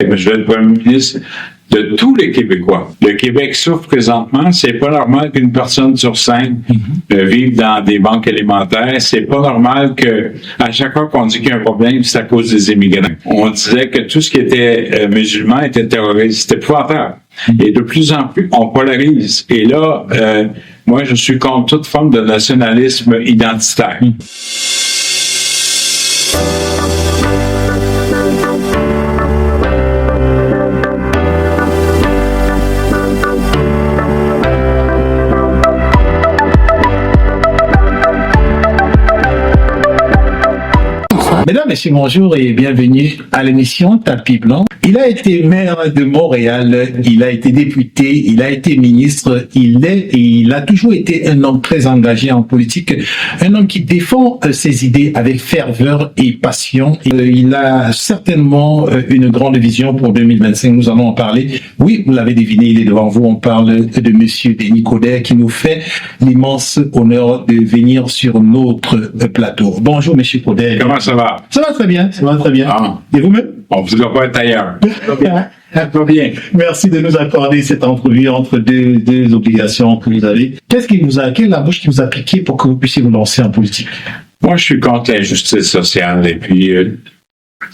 Je vais être premier ministre de tous les Québécois. Le Québec souffre présentement. C'est pas normal qu'une personne sur 5 vive dans des banques alimentaires. C'est pas normal que à chaque fois qu'on dit qu'il y a un problème, c'est à cause des immigrants. On disait que tout ce qui était musulman était terroriste. C'était épouvantable. Et de plus en plus, on polarise. Et là, moi, je suis contre toute forme de nationalisme identitaire. Mesdames, Messieurs, bonjour et bienvenue à l'émission Tapis Blanc. Il a été maire de Montréal, il a été député, il a été ministre, il a toujours été un homme très engagé en politique, un homme qui défend ses idées avec ferveur et passion. Il a certainement une grande vision pour 2025, nous allons en parler. Oui, vous l'avez deviné, il est devant vous, on parle de Monsieur Denis Coderre qui nous fait l'immense honneur de venir sur notre plateau. Bonjour Monsieur Coderre. Comment ça va? Ça va très bien, ça va très bien. Ah. Et vous-même? On ne voudrait pas être ailleurs. Pas bien. Merci de nous accorder cette entrevue entre deux obligations que vous avez. Quelle est la bouche qui vous a piqué pour que vous puissiez vous lancer en politique? Moi, je suis contre l'injustice sociale. Et puis,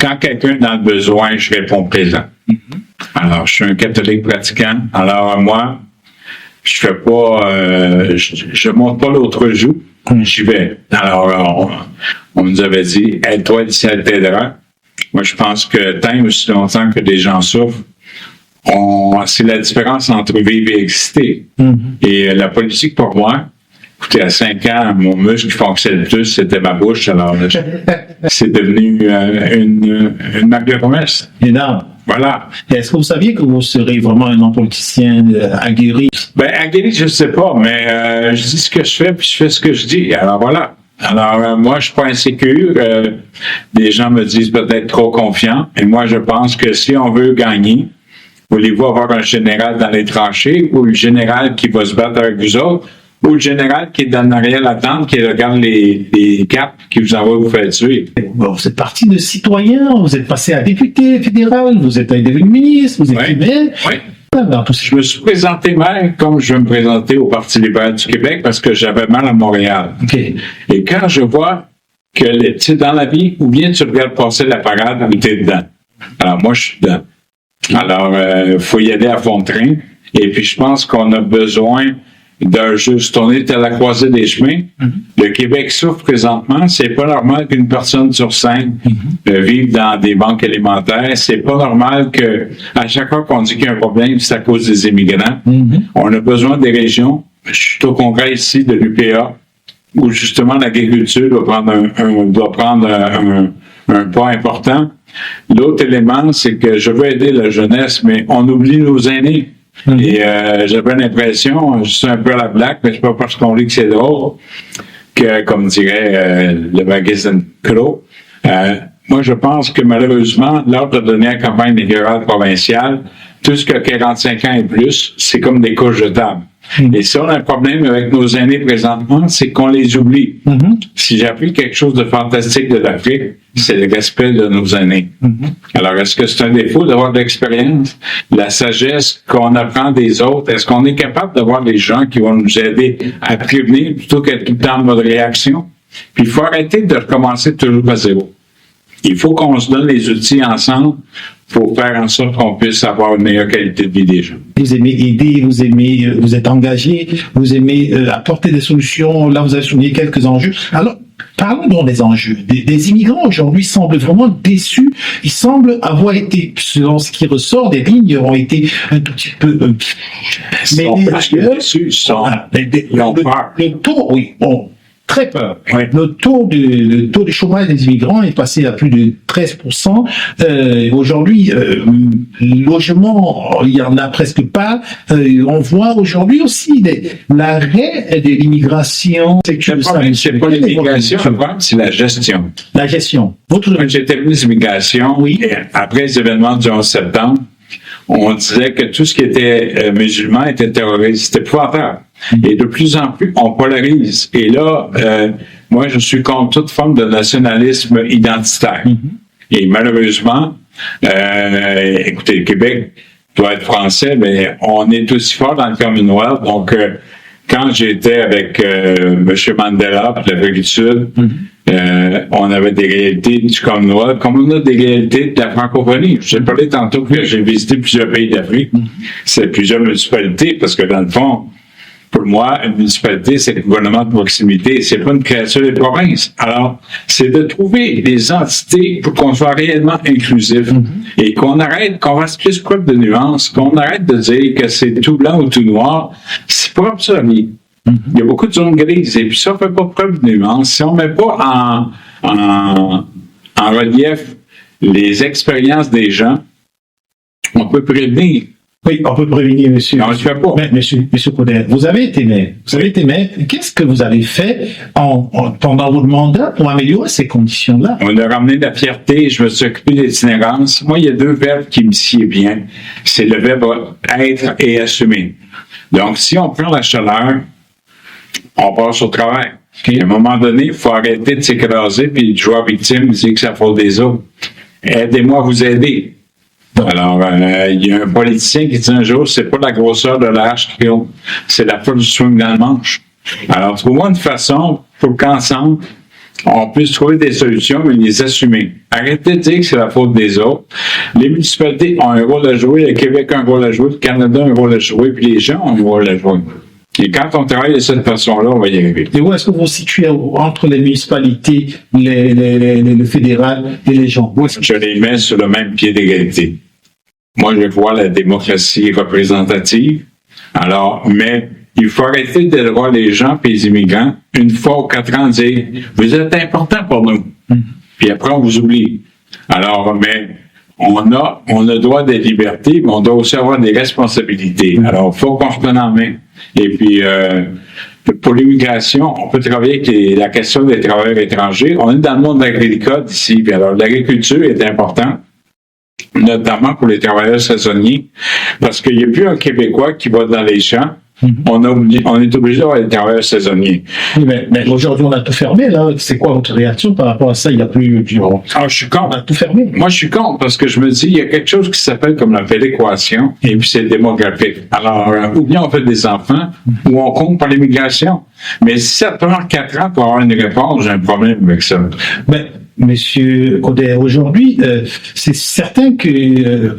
quand quelqu'un est dans le besoin, je réponds présent. Alors, je suis un catholique pratiquant. Alors, moi, je fais pas, je monte pas l'autre joue. J'y vais. Alors, on nous avait dit, aide-toi, le ciel t'aidera. Moi, je pense que tant aussi longtemps que des gens souffrent, c'est la différence entre vivre et exister. Et la politique, pour moi, écoutez, à 5 ans, mon muscle qui fonctionne le plus, c'était ma bouche. Alors, c'est devenu une marque de commerce. Énorme. Voilà. Est-ce que vous saviez que vous serez vraiment un homme politicien aguerri? Ben, aguerri, je ne sais pas, mais je dis ce que je fais, puis je fais ce que je dis. Alors, voilà. Alors, moi, je suis pas insécure. Des gens me disent peut-être trop confiant. Et moi, je pense que si on veut gagner, voulez-vous avoir un général dans les tranchées ou le général qui va se battre avec vous autres ou le général qui est dans l'arrière la tente, qui regarde les cartes, qui vous envoie vous faire tuer? Bon, vous êtes parti de citoyen, vous êtes passé à député fédéral, vous êtes devenu ministre, vous êtes maire. Oui. Je me suis présenté maire comme je vais me présenter au Parti libéral du Québec parce que j'avais mal à Montréal. Okay. Et quand je vois que, tu sais, dans la vie, ou bien tu regardes passer la parade ou tu es dedans. Alors, moi, je suis dedans. Alors, faut y aller à fond de train. Et puis, je pense qu'on a besoin d'un juste. On est à la croisée des chemins. Le Québec souffre présentement. C'est pas normal qu'une personne sur 5 vive dans des banques alimentaires. C'est pas normal que à chaque fois qu'on dit qu'il y a un problème, c'est à cause des immigrants. On a besoin des régions. Je suis au congrès ici de l'UPA où justement l'agriculture doit prendre un pas important. L'autre élément, c'est que je veux aider la jeunesse, mais on oublie nos aînés. Et j'avais l'impression, je suis un peu à la blague, mais c'est pas parce qu'on dit que c'est drôle, que, comme dirait le magazine Crow, moi je pense que malheureusement, lors de la dernière campagne électorale provinciale, tout ce qui a 45 ans et plus, c'est comme des couches jetables. Et si on a un problème avec nos aînés présentement, c'est qu'on les oublie. Si j'ai appris quelque chose de fantastique de l'Afrique, c'est le respect de nos aînés. Alors, est-ce que c'est un défaut d'avoir de l'expérience? La sagesse qu'on apprend des autres, est-ce qu'on est capable d'avoir des gens qui vont nous aider à prévenir plutôt qu'être tout le temps en mode réaction? Puis il faut arrêter de recommencer toujours à zéro. Il faut qu'on se donne les outils ensemble pour faire en sorte qu'on puisse avoir une meilleure qualité de vie des gens. Vous aimez aider, vous êtes engagé, vous aimez apporter des solutions. Là, vous avez souligné quelques enjeux. Alors, parlons donc des enjeux. Des immigrants aujourd'hui semblent vraiment déçus. Ils semblent avoir été, selon ce qui ressort des lignes, ont été un tout petit peu. Mais déçus, ils ont peur. Le taux, oui, bon. Très peur. Oui. Le taux de chômage des immigrants est passé à plus de 13%. Aujourd'hui, logement, il y en a presque pas. On voit aujourd'hui aussi l'arrêt de l'immigration. Le problème, c'est pas l'immigration, le problème, c'est la gestion. La gestion. Quand j'étais ministre de l'immigration, oui. Et après les événements du 11 septembre, on disait que tout ce qui était musulman était terroriste. C'était épouvantable. Et de plus en plus, on polarise. Et là, moi, je suis contre toute forme de nationalisme identitaire. Et malheureusement, Écoutez, le Québec doit être français, mais on est aussi fort dans le Commonwealth. Donc, quand j'étais avec M. Mandela, puis l'Afrique du Sud, on avait des réalités du Commonwealth, comme on a des réalités de la francophonie. Je vous ai parlé tantôt que j'ai visité plusieurs pays d'Afrique. C'est plusieurs municipalités, parce que dans le fond, pour moi, une municipalité, c'est le gouvernement de proximité. C'est pas une créature des provinces. Alors, c'est de trouver des entités pour qu'on soit réellement inclusif et qu'on fasse plus preuve de nuance, qu'on arrête de dire que c'est tout blanc ou tout noir. C'est pas comme ça, mais il y a beaucoup de zones grises. Et puis ça fait pas preuve de nuance. Si on met pas en relief les expériences des gens, on peut prévenir. Oui, on peut prévenir, monsieur. Non, je ne fais pas. Mais, monsieur Couder, vous avez été maire. Qu'est-ce que vous avez fait pendant votre mandat pour améliorer ces conditions-là? On a ramené de la fierté. Je me suis occupé de l'itinérance. Moi, il y a deux verbes qui me sied bien. C'est le verbe être et assumer. Donc, si on prend la chaleur, on passe au travail. Okay. À un moment donné, il faut arrêter de s'écraser puis de jouer à victime, dire que ça faute des autres. Aidez-moi à vous aider. Alors, il y a un politicien qui dit un jour, c'est pas la grosseur de la hache qui compte, c'est la force du swing dans le manche. Alors, trouvons une façon pour qu'ensemble, on puisse trouver des solutions, mais les assumer. Arrêtez de dire que c'est la faute des autres. Les municipalités ont un rôle à jouer, le Québec a un rôle à jouer, le Canada a un rôle à jouer, puis les gens ont un rôle à jouer. Et quand on travaille de cette façon-là, on va y arriver. Et où est-ce que vous vous situez entre les municipalités, le fédéral et les gens? Je les mets sur le même pied d'égalité. Moi, je vois la démocratie représentative. Alors, mais il faut arrêter de voir les gens et les immigrants, une fois ou 4 ans, dire « Vous êtes importants pour nous. » Puis après, on vous oublie. Alors, mais on a droit des libertés, mais on doit aussi avoir des responsabilités. Alors, il faut qu'on se prenne en main. Et puis, pour l'immigration, on peut travailler avec la question des travailleurs étrangers. On est dans le monde agricole ici. Puis alors, l'agriculture est importante, notamment pour les travailleurs saisonniers, parce qu'il n'y a plus un Québécois qui va dans les champs. On est obligé d'avoir des travailleurs saisonniers. Oui, mais aujourd'hui, on a tout fermé, là. C'est quoi votre réaction par rapport à ça? Il n'y a plus... Ah, je suis contre. On a tout fermé. Moi, je suis contre parce que je me dis, il y a quelque chose qui s'appelle comme la péréquation et puis c'est démographique. Alors, ou bien on fait des enfants ou on compte par l'immigration. Mais si ça prend 4 ans pour avoir une réponse, j'ai un problème avec ça. Ben, Monsieur Couder, aujourd'hui, c'est certain que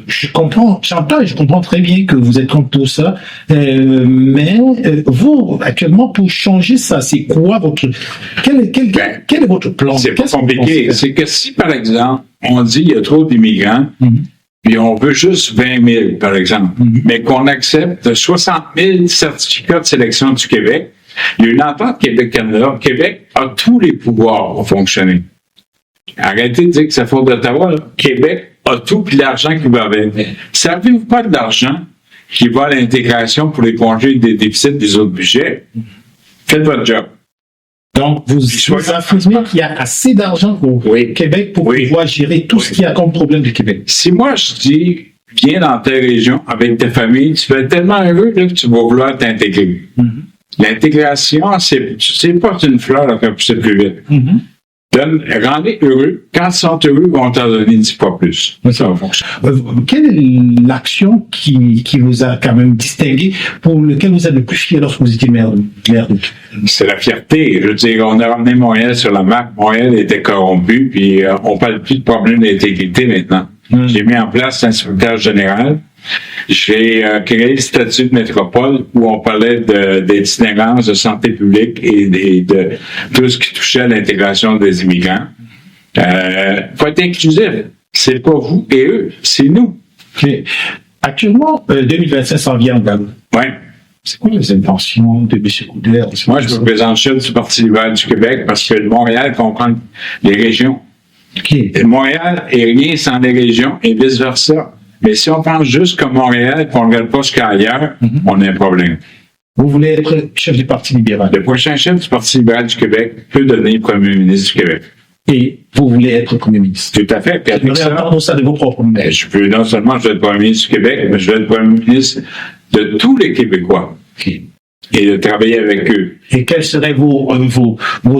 j'entends et je comprends très bien que vous êtes contre tout ça, mais vous, actuellement, pour changer ça, c'est quoi quel est votre plan? C'est pas compliqué. C'est que si, par exemple, on dit qu'il y a trop d'immigrants, puis on veut juste 20 000, par exemple, mais qu'on accepte 60 000 certificats de sélection du Québec, il y a une entente Québec-Canada. Québec a tous les pouvoirs pour fonctionner. Arrêtez de dire que c'est faute d'Ottawa. Québec a tout puis l'argent qui va avec. Savez-vous pas de l'argent qui va à l'intégration pour les congés des déficits des autres budgets? Faites votre job. Donc, vous affirmez qu'il y a assez d'argent au Québec pour pouvoir gérer tout ce qu'il y a comme problème du Québec. Si moi je dis, viens dans ta région avec ta famille, tu vas être tellement heureux là, que tu vas vouloir t'intégrer. L'intégration, c'est pas une fleur qui va pousser plus vite. Rendez heureux. Quand ils sont heureux, ils vont t'en donner 10 fois plus. Ça va fonctionner. Quelle est l'action qui vous a quand même distingué, pour lequel vous êtes le plus fier lorsque vous étiez maire de... C'est la fierté. Je veux dire, on a ramené Montréal sur la map. Montréal était corrompu, puis on parle plus de problème d'intégrité maintenant. J'ai mis en place l'inspecteur général. J'ai créé le statut de métropole où on parlait d'itinérance, de santé publique et de tout ce qui touchait à l'intégration des immigrants. Faut être inclusif. C'est pas vous et eux, c'est nous. Okay. Actuellement, 2025 s'en vient en Gabon. Oui. C'est quoi les intentions de M. Couder? Moi, je me présente chef du Parti libéral du Québec parce que Montréal comprend les régions. Okay. Montréal est rien sans les régions et vice-versa. Mais si on pense juste comme Montréal et qu'on ne regarde pas jusqu'à ailleurs, on a un problème. Vous voulez être chef du Parti libéral? Le prochain chef du Parti libéral du Québec peut devenir premier ministre du Québec. Et vous voulez être premier ministre? Tout à fait. Puis vous voulez entendre ça de vos propres mots. Je veux non seulement je veux être premier ministre du Québec, mais je veux être premier ministre de tous les Québécois. Okay. Et de travailler avec eux. Et quelles seraient vos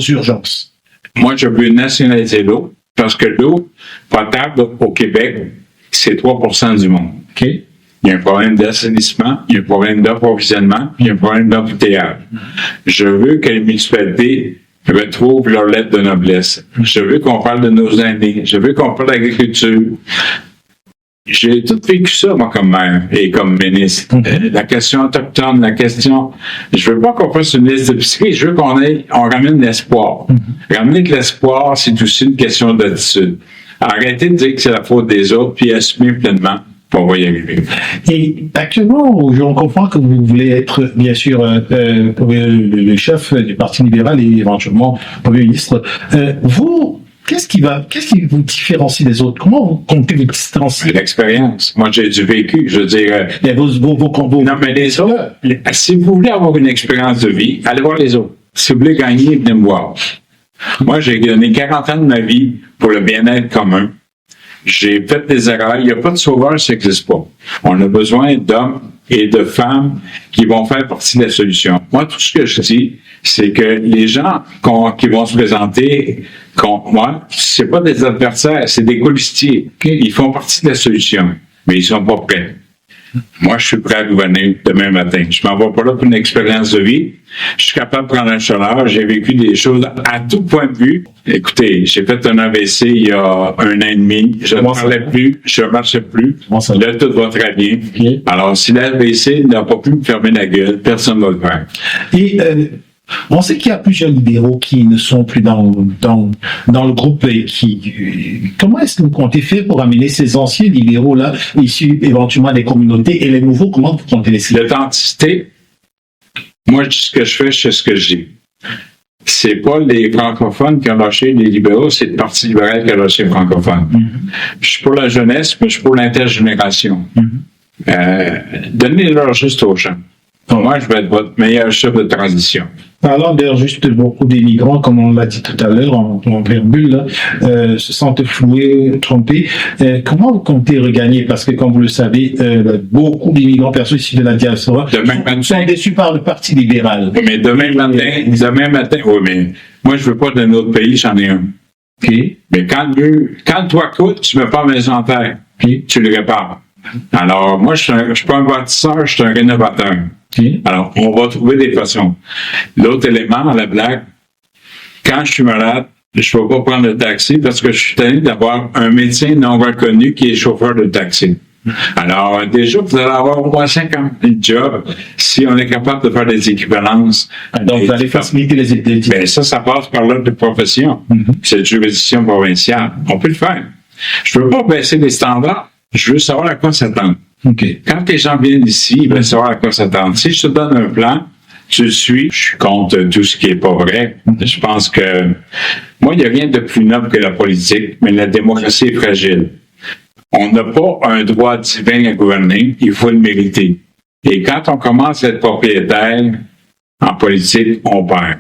urgences? Moi, je veux nationaliser l'eau, parce que l'eau potable au Québec c'est 3% du monde. OK. Il y a un problème d'assainissement, il y a un problème d'approvisionnement, il y a un problème d'embouteillage. Je veux que les municipalités retrouvent leur lettre de noblesse. Je veux qu'on parle de nos aînés. Je veux qu'on parle d'agriculture. J'ai tout vécu ça, moi, comme maire et comme ministre. La question autochtone, la question... Je veux pas qu'on fasse une liste d'épicerie, je veux on ramène l'espoir. Ramener de l'espoir, c'est aussi une question d'attitude. Arrêtez de dire que c'est la faute des autres, puis assumer pleinement qu'on va y arriver. Et actuellement, on comprend que vous voulez être, bien sûr, le chef du Parti libéral et éventuellement Premier ministre. Vous, qu'est-ce qui vous différencie des autres? Comment vous comptez vous distancier? L'expérience. Moi, j'ai du vécu. Je veux dire... Non, mais les autres, si vous voulez avoir une expérience de vie, allez voir les autres. Si vous voulez gagner, venez me voir. Moi, j'ai donné 40 ans de ma vie pour le bien-être commun. J'ai fait des erreurs. Il n'y a pas de sauveur, ça n'existe pas. On a besoin d'hommes et de femmes qui vont faire partie de la solution. Moi, tout ce que je dis, c'est que les gens qui vont se présenter contre moi, c'est pas des adversaires, c'est des colistiers. Ils font partie de la solution, mais ils sont pas prêts. Moi, je suis prêt à gouverner demain matin. Je m'en vais pas là pour une expérience de vie. Je suis capable de prendre un chaleur. J'ai vécu des choses à tout point de vue. Écoutez, j'ai fait un AVC il y a 1 an et demi. Je ne parlais plus, je ne marchais plus. Là, tout va très bien. Okay. Alors, si l'AVC n'a pas pu me fermer la gueule, personne ne va le faire. Et on sait qu'il y a plusieurs libéraux qui ne sont plus dans le groupe et comment est-ce que vous comptez faire pour amener ces anciens libéraux-là, issus éventuellement des communautés, et les nouveaux, comment vous comptez les citer? L'authenticité, moi, ce que je fais, c'est ce que je dis. C'est pas les francophones qui ont lâché les libéraux, c'est le Parti libéral qui a lâché les francophones. Je suis pour la jeunesse, puis je suis pour l'intergénération. Donnez-leur juste aux gens. Moi, je vais être votre meilleur chef de transition. Parlant d'ailleurs juste beaucoup d'immigrants, comme on l'a dit tout à l'heure en préambule, se sentent floués, trompés. Comment vous comptez regagner? Parce que, comme vous le savez, beaucoup d'immigrants, personnes issus de la diaspora, sont déçus par le Parti libéral. Mais demain matin, oui, mais moi, je veux pas d'un autre pays, j'en ai un. Okay. Mais quand toi coûte, tu mets pas la maison en terre. Okay. Tu le répares. Alors, moi, je suis pas un bâtisseur, je suis un rénovateur. Okay. Alors, on va trouver des façons. L'autre élément, la blague, quand je suis malade, je ne peux pas prendre le taxi parce que je suis tanné d'avoir un médecin non reconnu qui est chauffeur de taxi. Alors, déjà, vous allez avoir au moins 50 jobs si on est capable de faire des équivalences. Donc, vous allez faciliter les idées. Ben, ça passe par l'ordre de profession. C'est une juridiction provinciale. On peut le faire. Je ne veux pas baisser les standards. Je veux savoir à quoi s'attendre. Okay. Quand les gens viennent ici, ils veulent savoir à quoi s'attendre. Si je te donne un plan, tu le suis. Je suis contre tout ce qui est pas vrai. Je pense que, moi, il n'y a rien de plus noble que la politique, mais la démocratie est fragile. On n'a pas un droit divin à gouverner, il faut le mériter. Et quand on commence à être propriétaire en politique, on perd.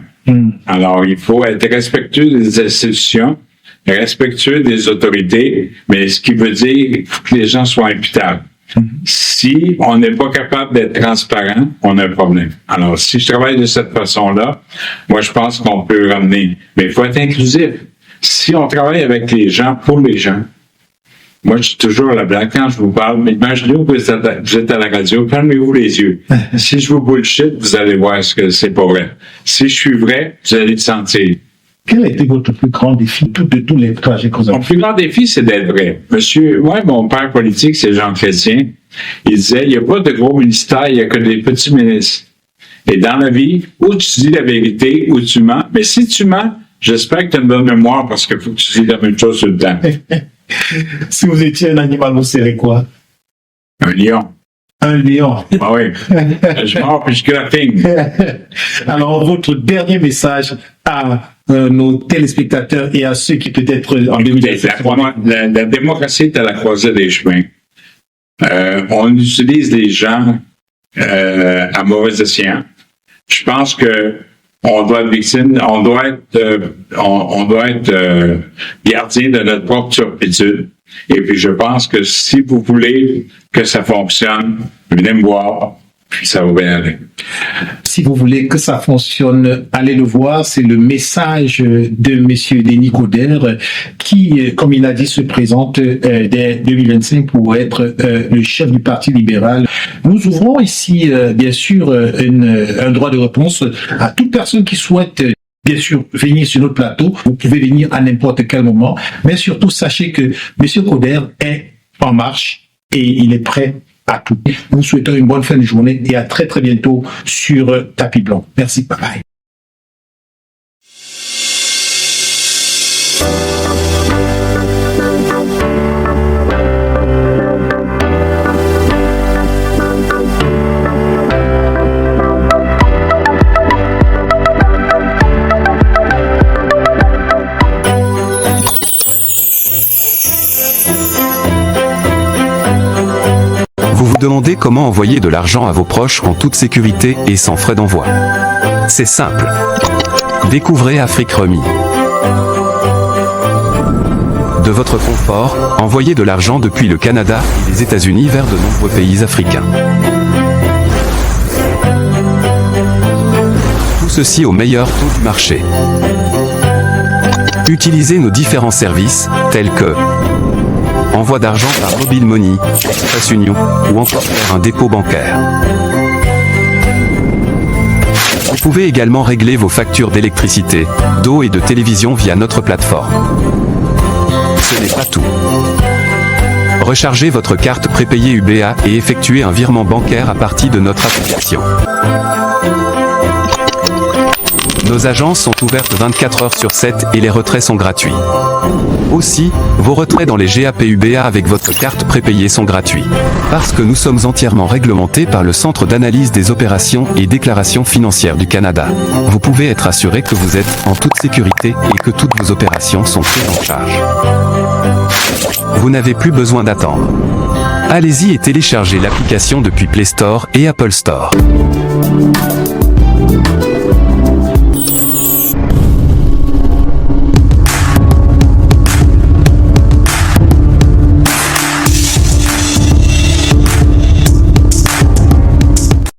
Alors, il faut être respectueux des institutions, respectueux des autorités, mais ce qui veut dire que les gens soient imputables. Si on n'est pas capable d'être transparent, on a un problème. Alors, si je travaille de cette façon-là, moi, je pense qu'on peut ramener. Mais il faut être inclusif. Si on travaille avec les gens, pour les gens, moi, je suis toujours à la blague quand je vous parle, mais imaginez-vous que vous êtes à la radio, fermez-vous les yeux. Si je vous bullshit, vous allez voir ce que c'est pas vrai. Si je suis vrai, vous allez le sentir. Quel a été votre plus grand défi de tous les trajets que vous avez? Mon plus grand défi, c'est d'être vrai. Mon père politique, c'est Jean Chrétien. Il disait, il n'y a pas de gros ministères, il n'y a que des petits ministres. Et dans la vie, ou tu dis la vérité, ou tu mens. Mais si tu mens, j'espère que tu as une bonne mémoire parce qu'il faut que tu dis la même chose tout le temps. Si vous étiez un animal, vous serez quoi? Un lion. Un lion. Ah oui. Je mords puis je grattine. Alors, votre dernier message à nos téléspectateurs et à ceux qui peut-être en 2017... La démocratie est à la croisée des chemins. On utilise les gens à mauvais escient. Je pense que on doit être victime, on doit être gardien de notre propre turpitude. Et puis je pense que si vous voulez que ça fonctionne, venez me voir, puis ça va bien aller. Si vous voulez que ça fonctionne, allez le voir. C'est le message de Monsieur Denis Coderre qui, comme il a dit, se présente dès 2025 pour être le chef du Parti libéral. Nous ouvrons ici, bien sûr, un droit de réponse à toute personne qui souhaite bien sûr venir sur notre plateau. Vous pouvez venir à n'importe quel moment, mais surtout sachez que Monsieur Coderre est en marche et il est prêt à tout. Nous souhaitons une bonne fin de journée et à très très bientôt sur Tapis Blanc. Merci, bye bye. Vous vous demandez comment envoyer de l'argent à vos proches en toute sécurité et sans frais d'envoi. C'est simple. Découvrez Afrique Remi. De votre confort, envoyez de l'argent depuis le Canada et les États-Unis vers de nombreux pays africains. Tout ceci au meilleur taux du marché. Utilisez nos différents services, tels que envoi d'argent par Mobile Money, Express Union, ou encore faire un dépôt bancaire. Vous pouvez également régler vos factures d'électricité, d'eau et de télévision via notre plateforme. Ce n'est pas tout. Rechargez votre carte prépayée UBA et effectuez un virement bancaire à partir de notre application. Nos agences sont ouvertes 24 heures sur 7 et les retraits sont gratuits. Aussi, vos retraits dans les GAP UBA avec votre carte prépayée sont gratuits. Parce que nous sommes entièrement réglementés par le Centre d'analyse des opérations et déclarations financières du Canada. Vous pouvez être assuré que vous êtes en toute sécurité et que toutes vos opérations sont prises en charge. Vous n'avez plus besoin d'attendre. Allez-y et téléchargez l'application depuis Play Store et Apple Store.